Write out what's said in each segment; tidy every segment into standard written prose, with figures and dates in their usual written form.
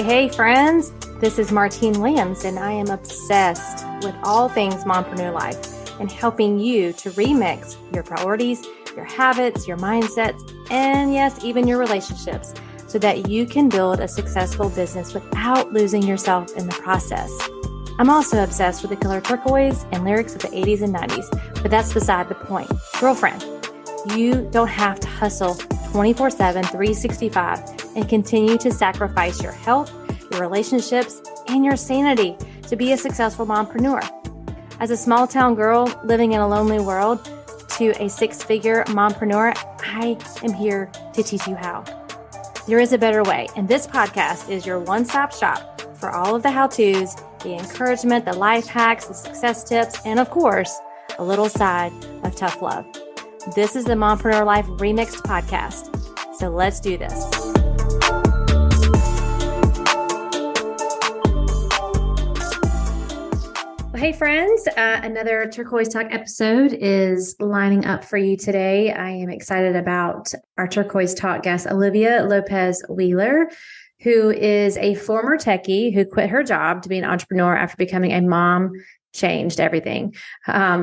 Hey, friends. This is Martine Williams, and I am obsessed with all things mompreneur life and helping you to remix your priorities, your habits, your mindsets, and yes, even your relationships so that you can build a successful business without losing yourself in the process. I'm also obsessed with the color turquoise and lyrics of the 80s and 90s, but that's beside the point. Girlfriend, you don't have to hustle 24/7, 365 and continue to sacrifice your health, your relationships, and your sanity to be a successful mompreneur. As a small town girl living in a lonely world to a six-figure mompreneur, I am here to teach you how. There is a better way, and this podcast is your one-stop shop for all of the how-tos, the encouragement, the life hacks, the success tips, and of course, a little side of tough love. This is the Mompreneur Life Remixed podcast. So let's do this. Well, hey friends, another Turquoise Talk episode is lining up for you today. I am excited about our Turquoise Talk guest, Olivia Lopez-Wheeler, who is a former techie who quit her job to be an entrepreneur after becoming a mom. Changed everything.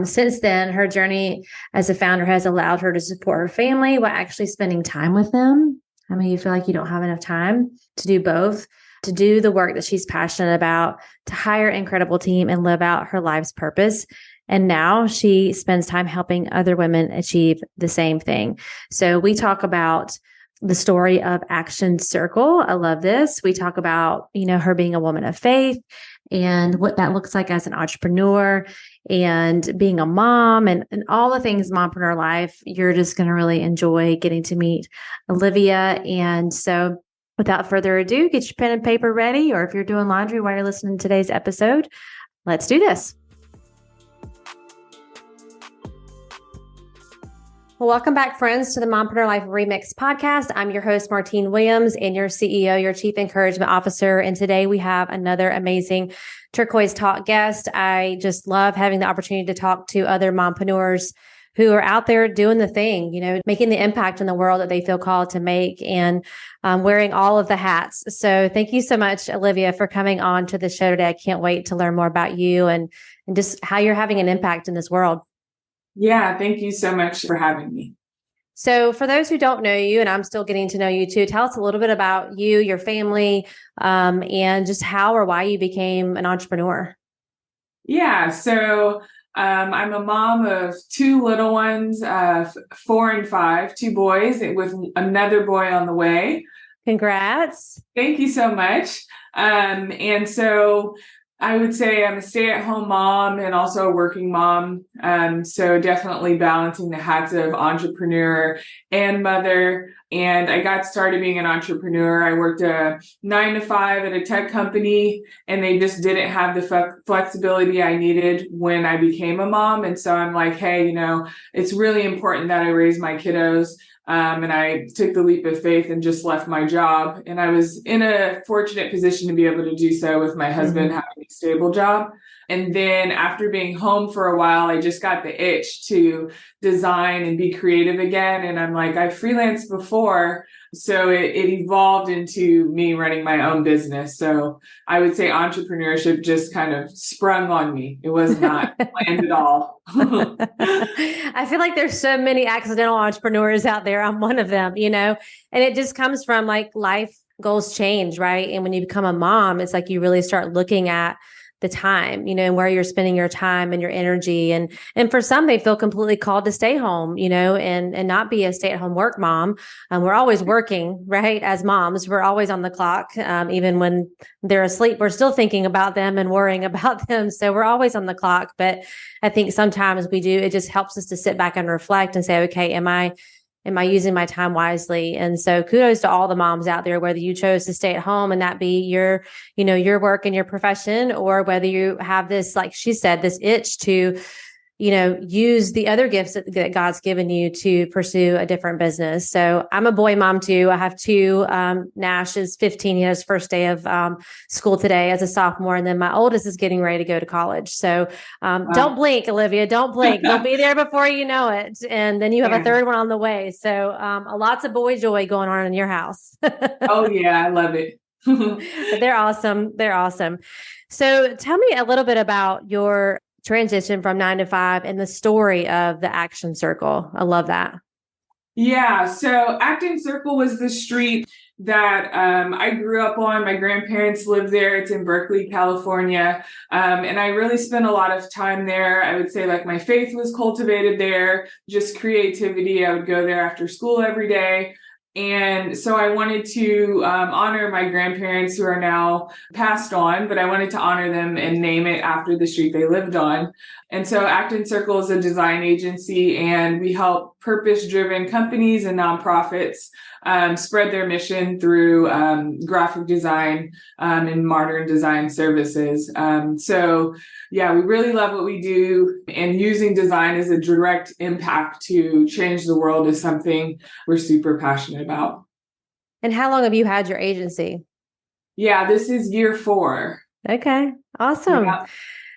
Since then, her journey as a founder has allowed her to support her family while actually spending time with them. I mean, you feel like you don't have enough time to do both, to do the work that she's passionate about, to hire an incredible team and live out her life's purpose. And now she spends time helping other women achieve the same thing. So we talk about the story of Acton Circle. I love this. We talk about, her being a woman of faith and what that looks like as an entrepreneur and being a mom and all the things mompreneur life. You're just going to really enjoy getting to meet Olivia. And so without further ado, get your pen and paper ready, or if you're doing laundry while you're listening to today's episode, let's do this. Well, welcome back, friends, to the Mompreneur Life Remix podcast. I'm your host, Martine Williams, and your CEO, your Chief Encouragement Officer. And today we have another amazing Turquoise Talk guest. I just love having the opportunity to talk to other mompreneurs who are out there doing the thing, making the impact in the world that they feel called to make and wearing all of the hats. So thank you so much, Olivia, for coming on to the show today. I can't wait to learn more about you and just how you're having an impact in this world. Yeah, thank you so much for having me. So for those who don't know you, and I'm still getting to know you too, tell us a little bit about you, your family, and just how or why you became an entrepreneur. Yeah, so I'm a mom of two little ones, 4 and 5, 2 boys with another boy on the way. Congrats. Thank you so much. And so I would say I'm a stay-at-home mom and also a working mom. So definitely balancing the hats of entrepreneur and mother. And I got started being an entrepreneur. I worked a 9 to 5 at a tech company, and they just didn't have the flexibility I needed when I became a mom. And so I'm like, hey, it's really important that I raise my kiddos. And I took the leap of faith and just left my job. And I was in a fortunate position to be able to do so with my husband having a stable job. And then after being home for a while, I just got the itch to design and be creative again. And I'm like, I freelanced before. So it evolved into me running my own business. So I would say entrepreneurship just kind of sprung on me. It was not planned at all. I feel like there's so many accidental entrepreneurs out there. I'm one of them, and it just comes from like life goals change, right? And when you become a mom, it's like you really start looking at the time, and where you're spending your time and your energy. And for some, they feel completely called to stay home, and not be a stay-at-home work mom. We're always working, right? As moms, we're always on the clock. Even when they're asleep, we're still thinking about them and worrying about them. So we're always on the clock. But I think sometimes it just helps us to sit back and reflect and say, okay, am I using my time wisely? And so kudos to all the moms out there, whether you chose to stay at home and that be your work and your profession, or whether you have this, like she said, this itch to, use the other gifts that God's given you to pursue a different business. So I'm a boy mom too. I have 2. Nash is 15. He has his first day of school today as a sophomore. And then my oldest is getting ready to go to college. So don't blink, Olivia, don't blink. They'll be there before you know it. And then you have a third one on the way. So lots of boy joy going on in your house. Oh yeah, I love it. But they're awesome. They're awesome. So tell me a little bit about your transition from 9 to 5 and the story of the Acton Circle. I love that. Yeah, so Acton Circle was the street that I grew up on. My grandparents lived there. It's in Berkeley, California. And I really spent a lot of time there. I would say like my faith was cultivated there, just creativity. I would go there after school every day. And so I wanted to honor my grandparents who are now passed on, but I wanted to honor them and name it after the street they lived on. And so Acton Circle is a design agency, and we help purpose-driven companies and nonprofits spread their mission through graphic design and modern design services. So yeah, we really love what we do, and using design as a direct impact to change the world is something we're super passionate about. And how long have you had your agency? Yeah, this is year 4. Okay, awesome. Yeah.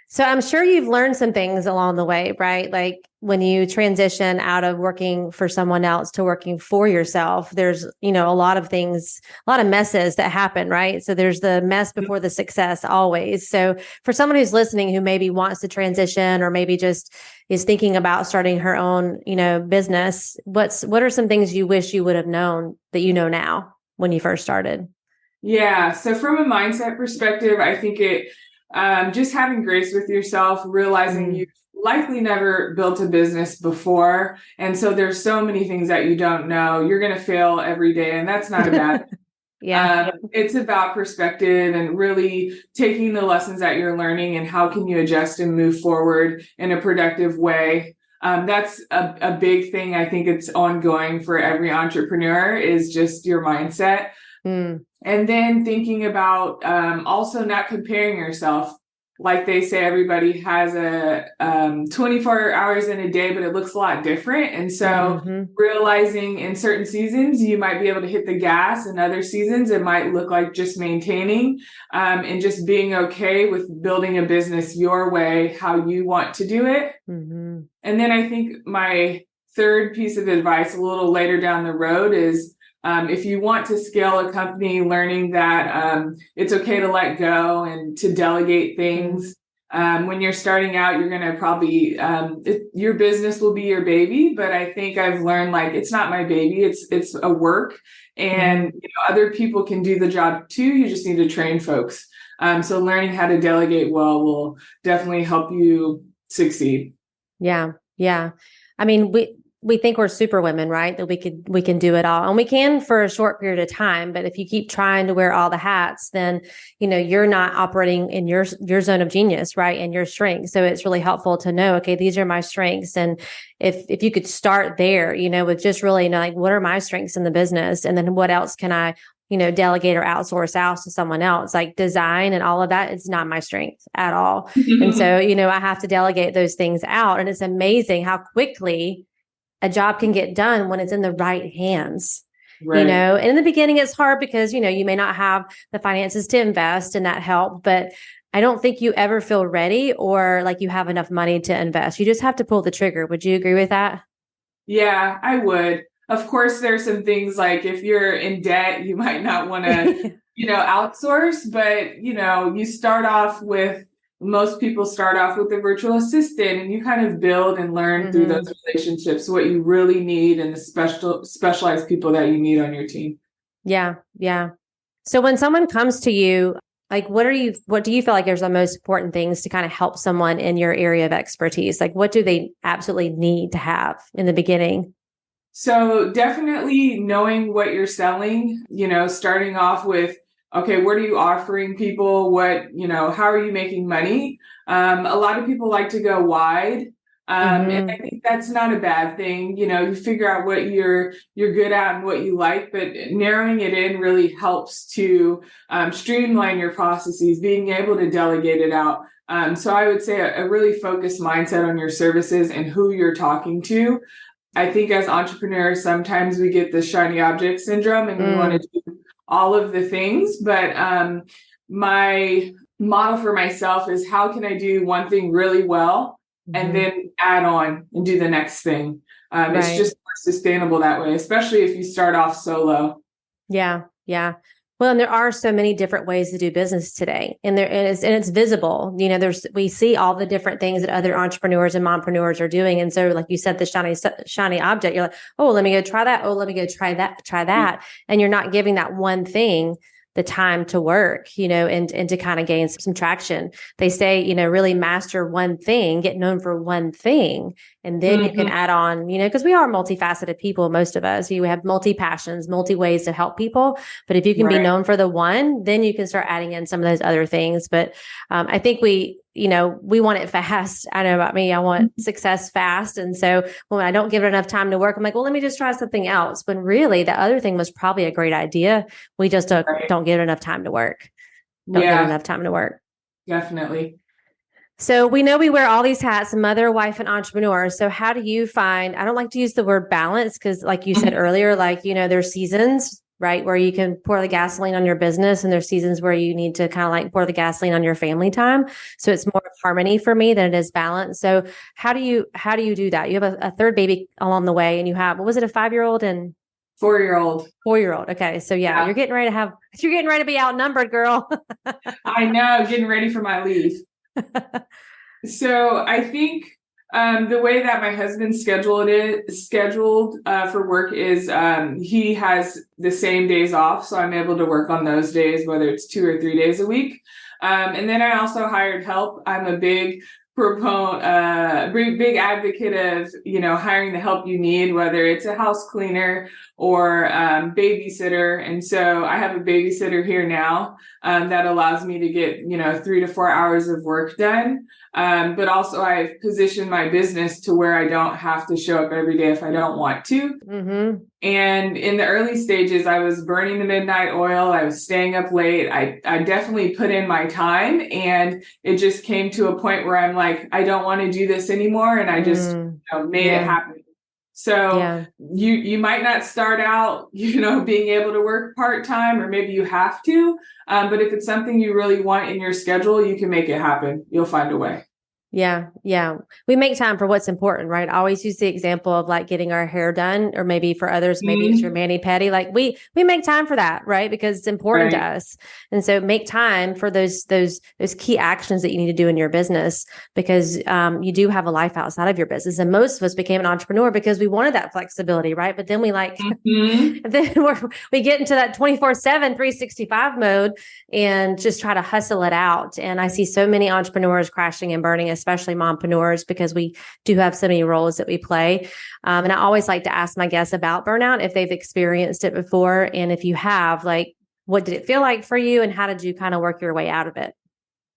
So I'm sure you've learned some things along the way, right? Like when you transition out of working for someone else to working for yourself, there's, a lot of things, a lot of messes that happen, right? So there's the mess before the success always. So for someone who's listening, who maybe wants to transition or maybe just is thinking about starting her own, business, what are some things you wish you would have known that you know now when you first started? Yeah. So from a mindset perspective, I think just having grace with yourself, realizing you've likely never built a business before. And so there's so many things that you don't know. You're going to fail every day, and that's not a bad Yeah. It's about perspective and really taking the lessons that you're learning and how can you adjust and move forward in a productive way. That's a big thing. I think it's ongoing for every entrepreneur, is just your mindset. And then thinking about also not comparing yourself. Like they say, everybody has a 24 hours in a day, but it looks a lot different. And so realizing in certain seasons, you might be able to hit the gas. In other seasons, it might look like just maintaining and just being okay with building a business your way, how you want to do it. And then I think my third piece of advice a little later down the road is, if you want to scale a company, learning that it's okay to let go and to delegate things. When you're starting out, you're going to probably, your business will be your baby. But I think I've learned, like, it's not my baby. It's a work, and other people can do the job too. You just need to train folks. So learning how to delegate well will definitely help you succeed. Yeah. Yeah. I mean, we think we're super women, right? That we can do it all, and we can for a short period of time. But if you keep trying to wear all the hats, then, you're not operating in your zone of genius, right? And your strengths. So it's really helpful to know, okay, these are my strengths. And if you could start there, with just really like, what are my strengths in the business? And then what else can I, delegate or outsource out to someone else? Like design and all of that, it's not my strength at all. And so, I have to delegate those things out. And it's amazing how quickly a job can get done when it's in the right hands, Right. And in the beginning, it's hard because, you may not have the finances to invest and that help, but I don't think you ever feel ready or like you have enough money to invest. You just have to pull the trigger. Would you agree with that? Yeah, I would. Of course, there's some things like if you're in debt, you might not want to, outsource, but, you start off with, most people start off with a virtual assistant, and you kind of build and learn through those relationships what you really need and the specialized people that you need on your team. Yeah. Yeah. So when someone comes to you, like, what do you feel like are the most important things to kind of help someone in your area of expertise? Like, what do they absolutely need to have in the beginning? So definitely knowing what you're selling, starting off with, okay, what are you offering people? What, how are you making money? A lot of people like to go wide. And I think that's not a bad thing. You figure out what you're good at and what you like, but narrowing it in really helps to streamline your processes, being able to delegate it out. So I would say a really focused mindset on your services and who you're talking to. I think as entrepreneurs, sometimes we get the shiny object syndrome and we want to do all of the things. But my model for myself is, how can I do one thing really well and then add on and do the next thing? It's just more sustainable that way, especially if you start off solo. Yeah. Yeah. Well, and there are so many different ways to do business today, and it's visible. We see all the different things that other entrepreneurs and mompreneurs are doing, and so, like you said, the shiny object. You're like, oh, let me go try that. Oh, let me go try that, and you're not giving that one thing the time to work, and to kind of gain some traction. They say, really master one thing, get known for one thing, and then you can add on, because we are multifaceted people, most of us. You have multi passions, multi ways to help people. But if you can be known for the one, then you can start adding in some of those other things. But I think we want it fast. I know about me, I want success fast. And so when I don't give it enough time to work, I'm like, well, let me just try something else. When really the other thing was probably a great idea. We just don't give it enough time to work. Don't give it enough time to work. Definitely. So we know we wear all these hats, mother, wife, and entrepreneur. So how do you find, I don't like to use the word balance because like you said earlier, there's seasons, right? Where you can pour the gasoline on your business, and there's seasons where you need to kind of like pour the gasoline on your family time. So it's more harmony for me than it is balance. So how do you do that? You have a third baby along the way, and you have, what was it, a 5-year-old and 4-year-old. 4-year-old. Okay. So yeah, you're getting ready to be outnumbered, girl. I know, getting ready for my leave. So I think the way that my husband scheduled for work is he has the same days off. So I'm able to work on those days, whether it's 2 or 3 days a week. And then I also hired help. I'm a big proponent, big advocate of, hiring the help you need, whether it's a house cleaner or babysitter. And so I have a babysitter here now that allows me to get, 3 to 4 hours of work done. But also I've positioned my business to where I don't have to show up every day if I don't want to. Mm-hmm. And in the early stages, I was burning the midnight oil. I was staying up late. I definitely put in my time, and it just came to a point where I'm like, I don't want to do this anymore. And I just made it happen. So you might not start out, being able to work part-time, or maybe you have to. But if it's something you really want in your schedule, you can make it happen. You'll find a way. Yeah. Yeah. We make time for what's important, right? I always use the example of like getting our hair done, or maybe for others, maybe it's your mani-pedi. Like we make time for that, right? Because it's important to us. And so make time for those key actions that you need to do in your business, because you do have a life outside of your business. And most of us became an entrepreneur because we wanted that flexibility, right? But then we then we get into that 24/7, 365 mode and just try to hustle it out. And I see so many entrepreneurs crashing and burning, especially mompreneurs, because we do have so many roles that we play. And I always like to ask my guests about burnout, if they've experienced it before. And if you have, like, what did it feel like for you, and how did you kind of work your way out of it?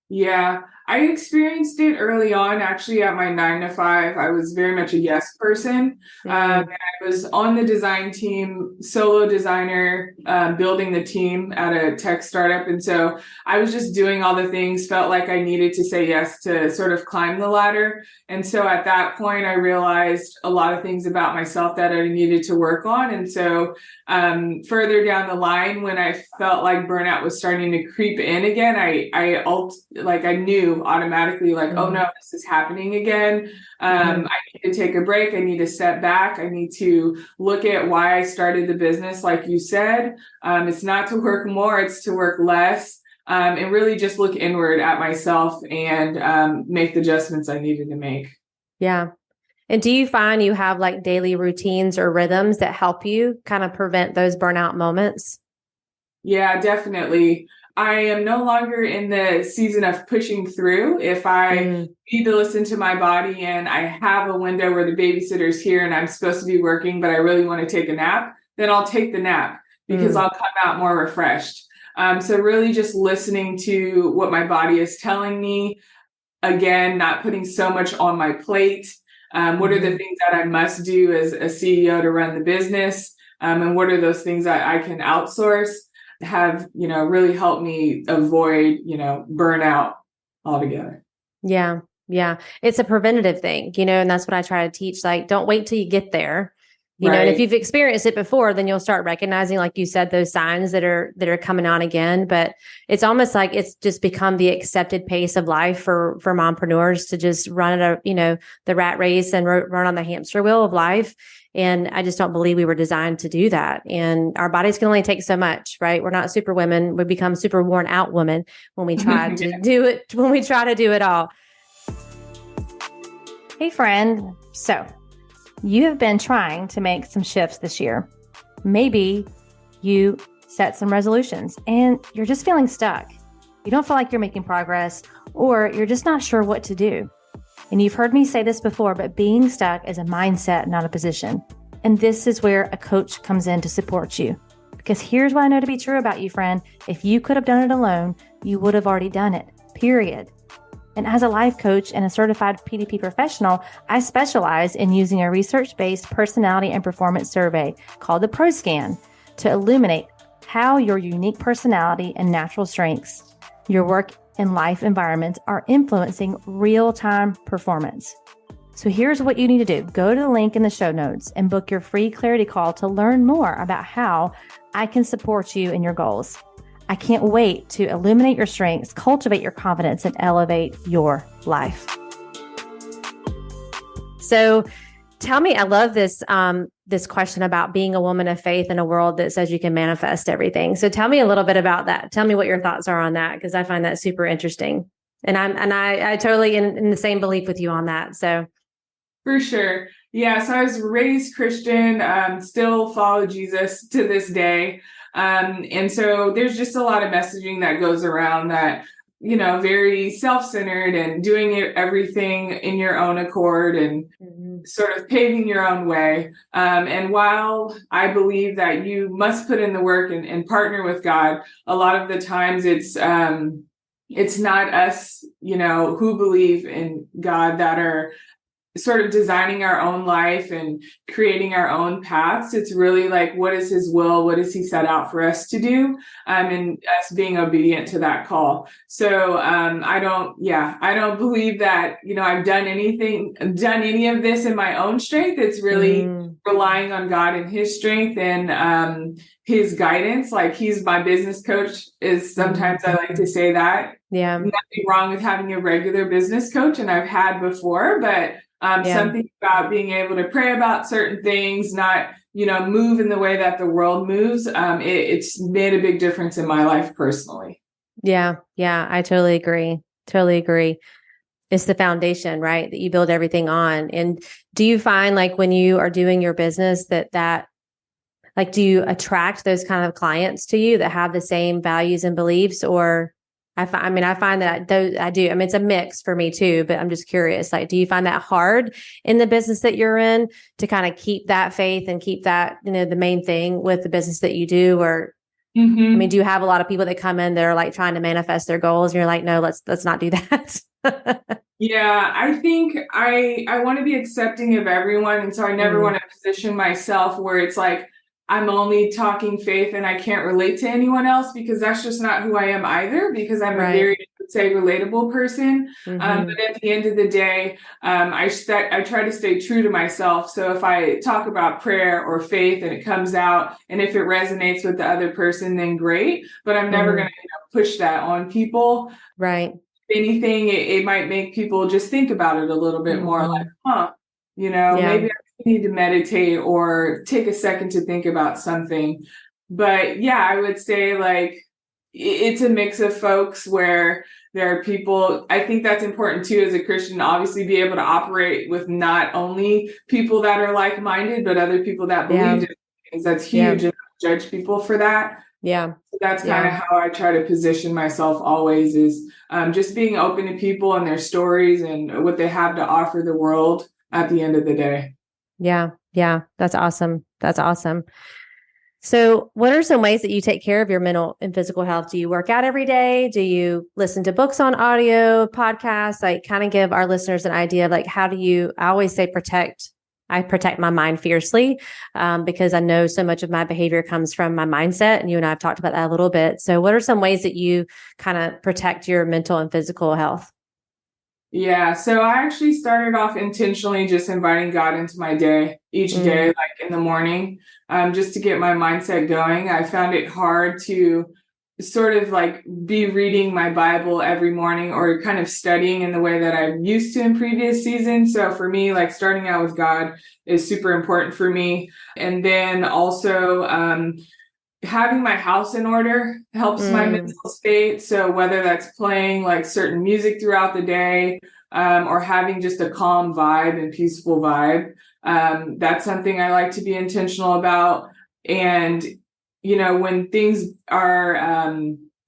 Yeah, I experienced it early on. Actually, at my 9 to 5, I was very much a yes person. And I was on the design team, solo designer, building the team at a tech startup. And so I was just doing all the things, felt like I needed to say yes to sort of climb the ladder. And so at that point, I realized a lot of things about myself that I needed to work on. And so further down the line, when I felt like burnout was starting to creep in again, I knew automatically, like, oh no, this is happening again. I need to take a break. I need to step back. I need to look at why I started the business. Like you said, it's not to work more, it's to work less, and really just look inward at myself and make the adjustments I needed to make. Yeah. And do you find you have like daily routines or rhythms that help you kind of prevent those burnout moments? Yeah, definitely. I am no longer in the season of pushing through. If I need to listen to my body and I have a window where the babysitter's here and I'm supposed to be working, but I really want to take a nap, then I'll take the nap because I'll come out more refreshed. So really just listening to what my body is telling me. Again, not putting so much on my plate. What are the things that I must do as a CEO to run the business? And what are those things that I can outsource? Have, really helped me avoid, burnout altogether. Yeah. Yeah. It's a preventative thing, and that's what I try to teach. Like, don't wait till you get there. You know, and if Right. you've experienced it before, then you'll start recognizing, like you said, those signs that are coming on again. But it's almost like it's just become the accepted pace of life for mompreneurs to just run at the rat race and run on the hamster wheel of life. And I just don't believe we were designed to do that. And our bodies can only take so much, right? We're not super women. We become super worn out women when we try to do it, when we try to do it all. Hey, friend. So you have been trying to make some shifts this year. Maybe you set some resolutions and you're just feeling stuck. You don't feel like you're making progress, or you're just not sure what to do. And you've heard me say this before, but being stuck is a mindset, not a position. And this is where a coach comes in to support you. Because here's what I know to be true about you, friend. If you could have done it alone, you would have already done it, period. And as a life coach and a certified PDP professional, I specialize in using a research-based personality and performance survey called the ProScan to illuminate how your unique personality and natural strengths, your work and life environments are influencing real-time performance. So here's what you need to do. Go to the link in the show notes and book your free clarity call to learn more about how I can support you in your goals. I can't wait to illuminate your strengths, cultivate your confidence, and elevate your life. So tell me, I love this, this question about being a woman of faith in a world that says you can manifest everything. So tell me a little bit about that. Tell me what your thoughts are on that, because I find that super interesting. And I totally in the same belief with you on that. So For sure. Yeah. So I was raised Christian, still follow Jesus to this day. And so there's just a lot of messaging that goes around that, very self-centered and doing everything in your own accord and sort of paving your own way. And while I believe that you must put in the work and partner with God, a lot of the times it's not us, who believe in God that are sort of designing our own life and creating our own paths. It's really like, what is his will? What does he set out for us to do? And us being obedient to that call. So I don't believe that, I've done any of this in my own strength. It's really relying on God and his strength and his guidance. Like, he's my business coach, is sometimes I like to say that. Yeah. Nothing wrong with having a regular business coach, and I've had before, but something about being able to pray about certain things, not, move in the way that the world moves. It's made a big difference in my life personally. Yeah. Yeah. I totally agree. Totally agree. It's the foundation, right? That you build everything on. And do you find, like, when you are doing your business that like, do you attract those kind of clients to you that have the same values and beliefs? Or I find that I do. I mean, it's a mix for me too, but I'm just curious, like, do you find that hard in the business that you're in to kind of keep that faith and keep that, the main thing with the business that you do? Or, I mean, do you have a lot of people that come in that are like trying to manifest their goals and you're like, no, let's not do that? Yeah, I think I want to be accepting of everyone. And so I never want to position myself where it's like, I'm only talking faith and I can't relate to anyone else, because that's just not who I am either, because I'm a very, I would say, relatable person. But at the end of the day, I try to stay true to myself. So if I talk about prayer or faith and it comes out, and if it resonates with the other person, then great. But I'm never going to push that on people. Right. If anything, it might make people just think about it a little bit more, like, maybe I need to meditate or take a second to think about something. But yeah, I would say, like, it's a mix of folks where there are people. I think that's important too, as a Christian, obviously be able to operate with not only people that are like-minded, but other people that believe in things. That's huge. And judge people for that. Yeah. So that's kind of how I try to position myself always, is just being open to people and their stories and what they have to offer the world at the end of the day. Yeah. Yeah. That's awesome. That's awesome. So what are some ways that you take care of your mental and physical health? Do you work out every day? Do you listen to books on audio, podcasts? Like, kind of give our listeners an idea of, like, how do you, I always say I protect my mind fiercely because I know so much of my behavior comes from my mindset. And you and I have talked about that a little bit. So what are some ways that you kind of protect your mental and physical health? Yeah. So I actually started off intentionally just inviting God into my day each day, like in the morning, just to get my mindset going. I found it hard to sort of like be reading my Bible every morning or kind of studying in the way that I'm used to in previous seasons. So for me, like starting out with God is super important for me. And then also, having my house in order helps my mental state. So whether that's playing like certain music throughout the day, or having just a calm vibe and peaceful vibe, that's something I like to be intentional about. And, when things are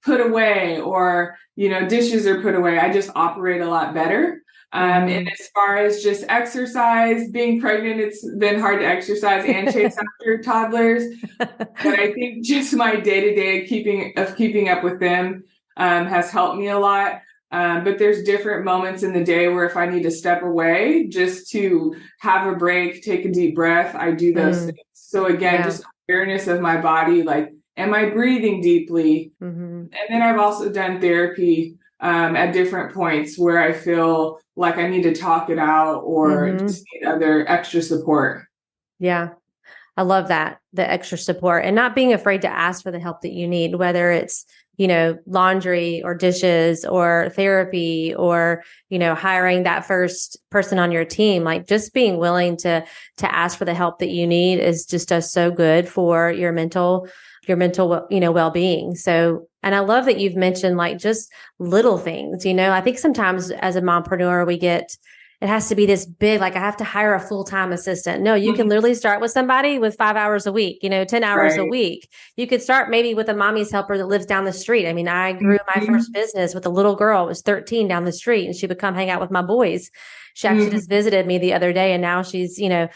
put away or, dishes are put away, I just operate a lot better. And as far as just exercise, being pregnant, it's been hard to exercise and chase after toddlers. But I think just my day-to-day keeping up with them has helped me a lot. But there's different moments in the day where if I need to step away just to have a break, take a deep breath, I do those things. So again, just awareness of my body, like, am I breathing deeply? And then I've also done therapy at different points where I feel like I need to talk it out or just need other extra support. Yeah. I love that, the extra support and not being afraid to ask for the help that you need, whether it's, laundry or dishes or therapy or, hiring that first person on your team. Like just being willing to ask for the help that you need is just does so good for your mental, well-being. So, and I love that you've mentioned like just little things, I think sometimes as a mompreneur, it has to be this big, like I have to hire a full-time assistant. No, you can literally start with somebody with 5 hours a week, 10 hours a week. You could start maybe with a mommy's helper that lives down the street. I mean, I grew my first business with a little girl, was 13 down the street, and she would come hang out with my boys. She actually just visited me the other day, and now she's, an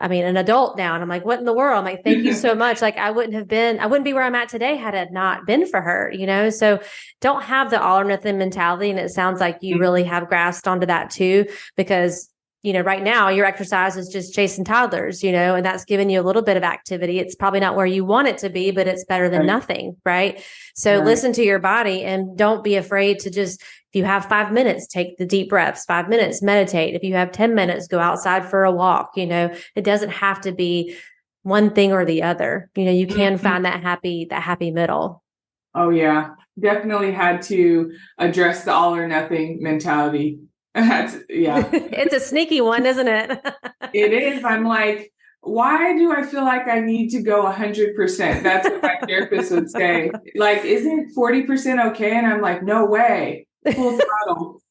adult now. And I'm like, what in the world? I'm like, thank you so much. Like I wouldn't be where I'm at today had it not been for her, so don't have the all or nothing mentality. And it sounds like you really have grasped onto that too, because right now your exercise is just chasing toddlers, and that's giving you a little bit of activity. It's probably not where you want it to be, but it's better than nothing. Right. So listen to your body and don't be afraid to just, if you have 5 minutes, take the deep breaths, 5 minutes, meditate. If you have 10 minutes, go outside for a walk. It doesn't have to be one thing or the other. You can find that happy middle. Oh yeah. Definitely had to address the all or nothing mentality. It's a sneaky one, isn't it? It is. I'm like, why do I feel like I need to go 100%? That's what my therapist would say. Like, isn't 40% okay? And I'm like, no way. Full throttle.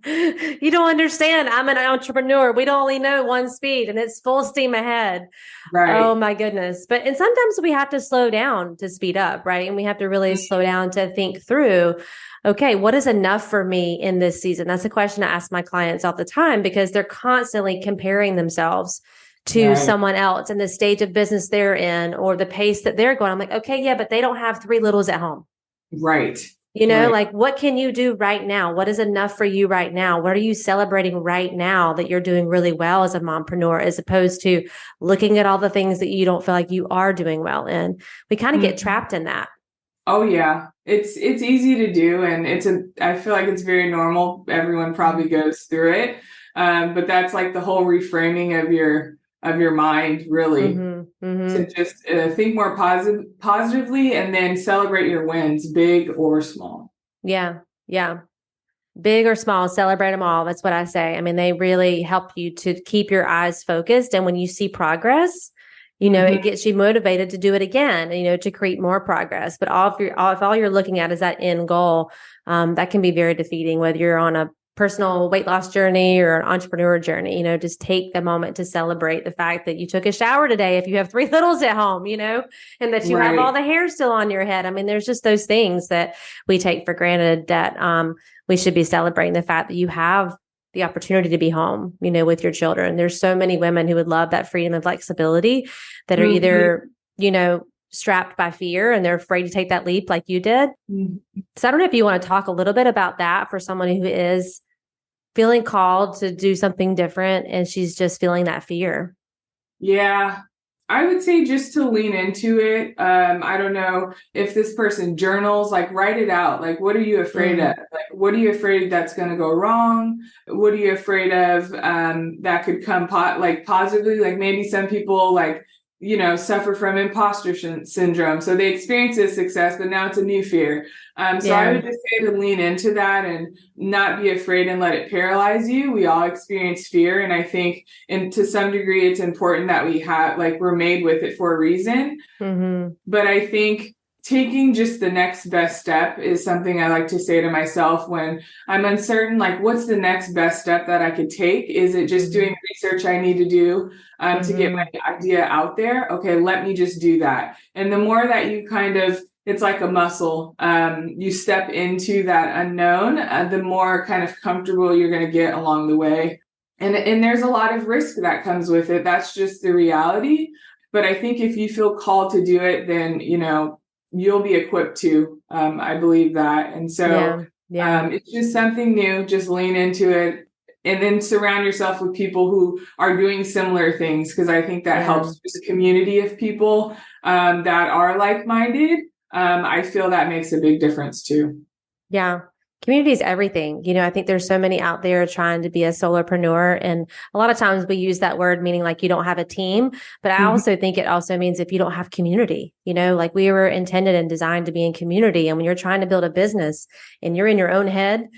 You don't understand. I'm an entrepreneur. We don't only know one speed and it's full steam ahead. Right. Oh my goodness. And sometimes we have to slow down to speed up, right? And we have to really slow down to think through, okay, what is enough for me in this season? That's a question I ask my clients all the time because they're constantly comparing themselves to someone else and the stage of business they're in or the pace that they're going. I'm like, okay, yeah, but they don't have 3 littles at home. Right. Like what can you do right now? What is enough for you right now? What are you celebrating right now that you're doing really well as a mompreneur, as opposed to looking at all the things that you don't feel like you are doing well in? We kind of get trapped in that. Oh yeah. It's easy to do. And I feel like it's very normal. Everyone probably goes through it. But that's like the whole reframing of your mind, really, to just think more positively and then celebrate your wins, big or small. Yeah. Yeah. Big or small, celebrate them all. That's what I say. I mean, they really help you to keep your eyes focused. And when you see progress, it gets you motivated to do it again, to create more progress. But if all you're looking at is that end goal, that can be very defeating, whether you're on a personal weight loss journey or an entrepreneur journey. Just take a moment to celebrate the fact that you took a shower today. If you have 3 littles at home, and that you have all the hair still on your head. I mean, there's just those things that we take for granted that we should be celebrating the fact that you have the opportunity to be home, with your children. There's so many women who would love that freedom and flexibility that are either, strapped by fear and they're afraid to take that leap like you did. So I don't know if you want to talk a little bit about that for someone who is feeling called to do something different and she's just feeling that fear. Yeah. I would say just to lean into it. I don't know if this person journals, like write it out. Like, what are you afraid of? Like, what are you afraid that's going to go wrong? What are you afraid of that could come positively? Like maybe some people suffer from imposter syndrome. So they experience this success, but now it's a new fear. So I would just say to lean into that and not be afraid and let it paralyze you. We all experience fear. And I think, and to some degree, it's important that we're made with it for a reason. Mm-hmm. But I think taking just the next best step is something I like to say to myself when I'm uncertain, like, what's the next best step that I could take? Is it just doing research I need to do to get my idea out there? Okay, let me just do that. And the more that you it's like a muscle, you step into that unknown, the more kind of comfortable you're going to get along the way. And there's a lot of risk that comes with it. That's just the reality. But I think if you feel called to do it, then, you'll be equipped to. I believe that. And so it's just something new. Just lean into it and then surround yourself with people who are doing similar things, because I think that helps just a community of people that are like-minded. I feel that makes a big difference too. Yeah. Community is everything. I think there's so many out there trying to be a solopreneur. And a lot of times we use that word meaning like you don't have a team. But I also think it also means if you don't have community, like we were intended and designed to be in community. And when you're trying to build a business and you're in your own head,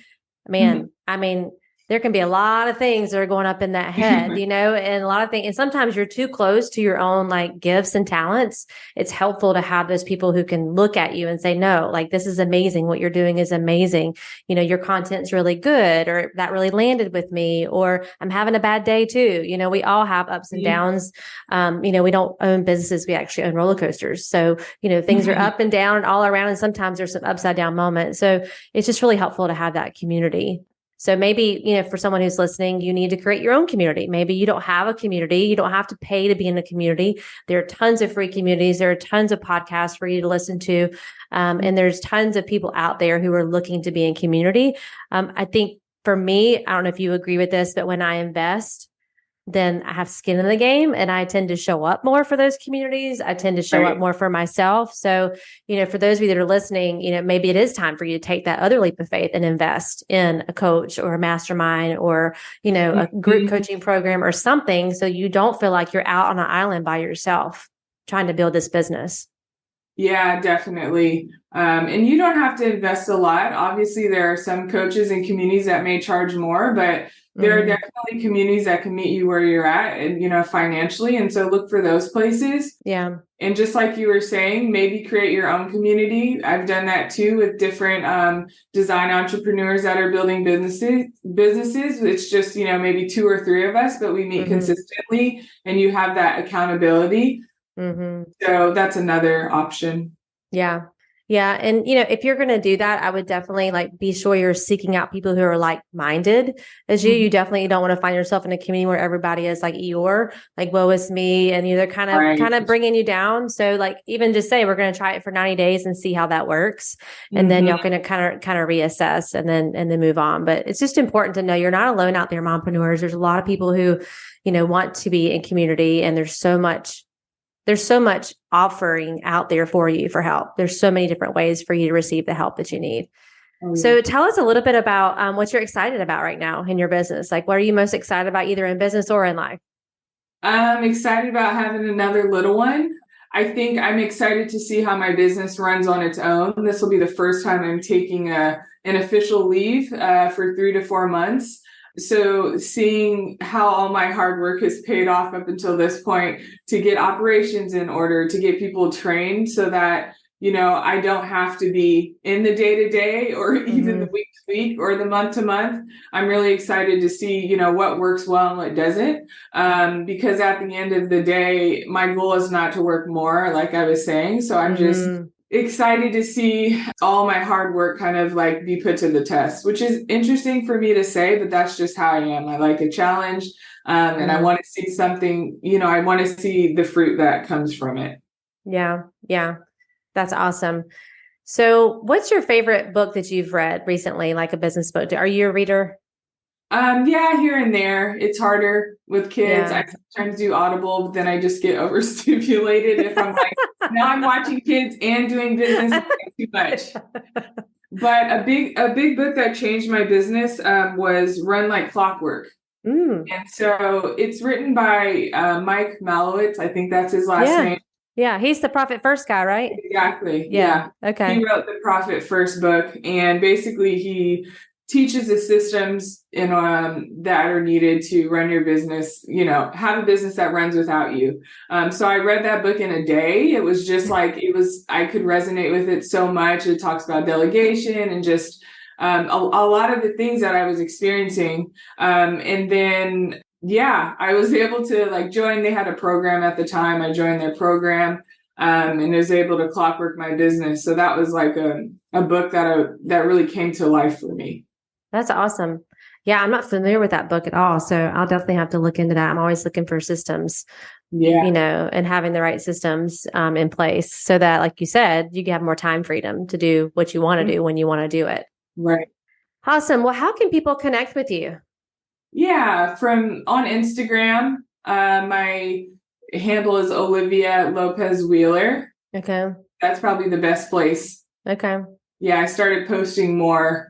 man, I mean, there can be a lot of things that are going up in that head, and a lot of things. And sometimes you're too close to your own like gifts and talents. It's helpful to have those people who can look at you and say, no, like this is amazing. What you're doing is amazing. Your content's really good, or that really landed with me, or I'm having a bad day too. We all have ups and downs. We don't own businesses. We actually own roller coasters. So, things are up and down and all around. And sometimes there's some upside down moments. So it's just really helpful to have that community. So maybe, for someone who's listening, you need to create your own community. Maybe you don't have a community. You don't have to pay to be in a community. There are tons of free communities. There are tons of podcasts for you to listen to. And there's tons of people out there who are looking to be in community. I think for me, I don't know if you agree with this, but when I invest, then I have skin in the game and I tend to show up more for those communities. I tend to show up more for myself. So, for those of you that are listening, maybe it is time for you to take that other leap of faith and invest in a coach or a mastermind or, a group coaching program or something. So you don't feel like you're out on an island by yourself trying to build this business. Yeah, definitely. And you don't have to invest a lot. Obviously, there are some coaches and communities that may charge more, but there are definitely communities that can meet you where you're at and, financially. And so look for those places. Yeah. And just like you were saying, maybe create your own community. I've done that too with different design entrepreneurs that are building businesses. It's just, maybe 2 or 3 of us, but we meet consistently and you have that accountability. So that's another option. Yeah. Yeah. And, if you're going to do that, I would definitely be sure you're seeking out people who are like-minded as you. You definitely don't want to find yourself in a community where everybody is like Eeyore, like, woe is me. And they're kind of bringing you down. So even just say, we're going to try it for 90 days and see how that works. And then y'all can kind of reassess and then move on. But it's just important to know you're not alone out there, mompreneurs. There's a lot of people who, want to be in community, and there's so much offering out there for you for help. There's so many different ways for you to receive the help that you need. So tell us a little bit about what you're excited about right now in your business. Like, what are you most excited about either in business or in life? I'm excited about having another little one. I think I'm excited to see how my business runs on its own. This will be the first time I'm taking an official leave for 3 to 4 months. So seeing how all my hard work has paid off up until this point to get operations in order, to get people trained so that, I don't have to be in the day-to-day or even the week-to-week or the month-to-month. I'm really excited to see, what works well and what doesn't. Because at the end of the day, my goal is not to work more, like I was saying. So I'm just excited to see all my hard work kind of be put to the test, which is interesting for me to say, but that's just how I am. I like a challenge. And I want to see something, I want to see the fruit that comes from it. Yeah. Yeah. That's awesome. So what's your favorite book that you've read recently, like a business book? Are you a reader? Yeah, here and there. It's harder with kids. Yeah. I sometimes do Audible, but then I just get overstimulated if I'm like, now I'm watching kids and doing business, it's too much. But a big book that changed my business was Run Like Clockwork. Mm. And so it's written by Mike Malowitz. I think that's his last name. Yeah, he's the Profit First guy, right? Exactly. Yeah. Okay. He wrote the Profit First book, and basically he teaches the systems that are needed to run your business, have a business that runs without you. So I read that book in a day. It was just like, I could resonate with it so much. It talks about delegation and just a lot of the things that I was experiencing. And then, I was able to join. They had a program at the time. I joined their program. And was able to clockwork my business. So that was like a book that really came to life for me. That's awesome. Yeah, I'm not familiar with that book at all. So I'll definitely have to look into that. I'm always looking for systems, and having the right systems in place so that, like you said, you can have more time freedom to do what you want to do when you want to do it. Right. Awesome. Well, how can people connect with you? Yeah, on Instagram, my handle is Olivia Lopez-Wheeler. Okay. That's probably the best place. Okay. Yeah, I started posting more.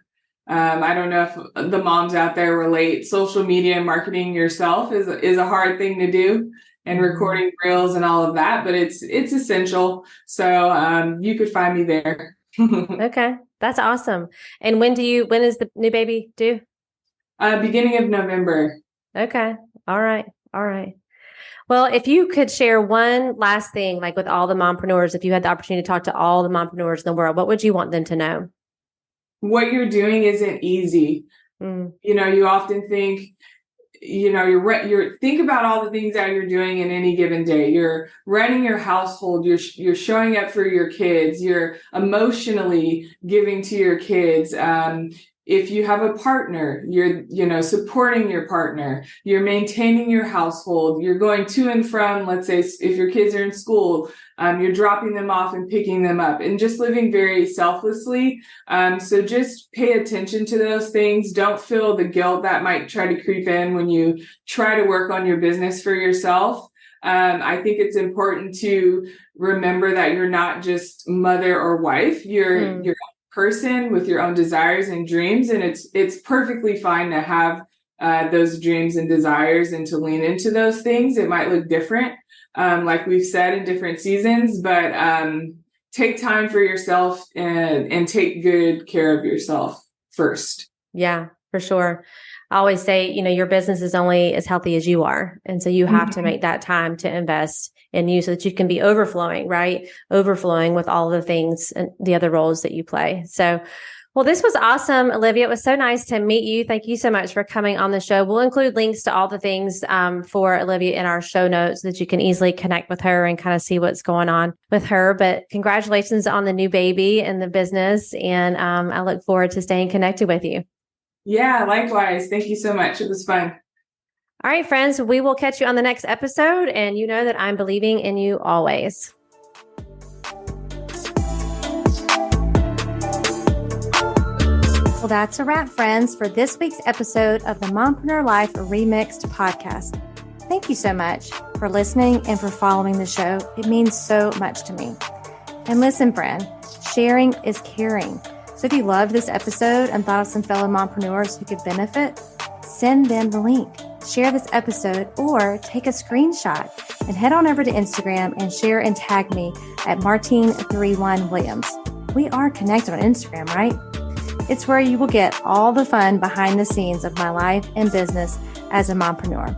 I don't know if the moms out there relate. Social media and marketing yourself is a hard thing to do, and recording reels and all of that, but it's essential. So you could find me there. Okay. That's awesome. And when is the new baby due? Beginning of November. Okay. All right. Well, if you could share one last thing, like with all the mompreneurs, if you had the opportunity to talk to all the mompreneurs in the world, what would you want them to know? What you're doing isn't easy. You often think, you're think about all the things that you're doing in any given day. You're running your household. You're showing up for your kids. You're emotionally giving to your kids. If you have a partner, you're, supporting your partner, you're maintaining your household, you're going to and from, let's say, if your kids are in school, you're dropping them off and picking them up and just living very selflessly. So just pay attention to those things. Don't feel the guilt that might try to creep in when you try to work on your business for yourself. I think it's important to remember that you're not just mother or wife. You're person with your own desires and dreams, and it's perfectly fine to have those dreams and desires and to lean into those things. It might look different, like we've said, in different seasons, but take time for yourself and take good care of yourself first. Yeah, for sure. I always say, your business is only as healthy as you are. And so you have to make that time to invest in you so that you can be overflowing, right? Overflowing with all the things and the other roles that you play. So, well, this was awesome, Olivia. It was so nice to meet you. Thank you so much for coming on the show. We'll include links to all the things for Olivia in our show notes so that you can easily connect with her and kind of see what's going on with her. But congratulations on the new baby and the business. And I look forward to staying connected with you. Yeah, likewise. Thank you so much. It was fun. All right, friends, we will catch you on the next episode. And you know that I'm believing in you always. Well, that's a wrap, friends, for this week's episode of the Mompreneur Life Remixed podcast. Thank you so much for listening and for following the show. It means so much to me. And listen, friend, sharing is caring. So if you loved this episode and thought of some fellow mompreneurs who could benefit, send them the link. Share this episode or take a screenshot and head on over to Instagram and share and tag me at Martine31Williams. We are connected on Instagram, right? It's where you will get all the fun behind the scenes of my life and business as a mompreneur.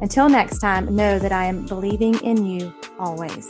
Until next time, know that I am believing in you always.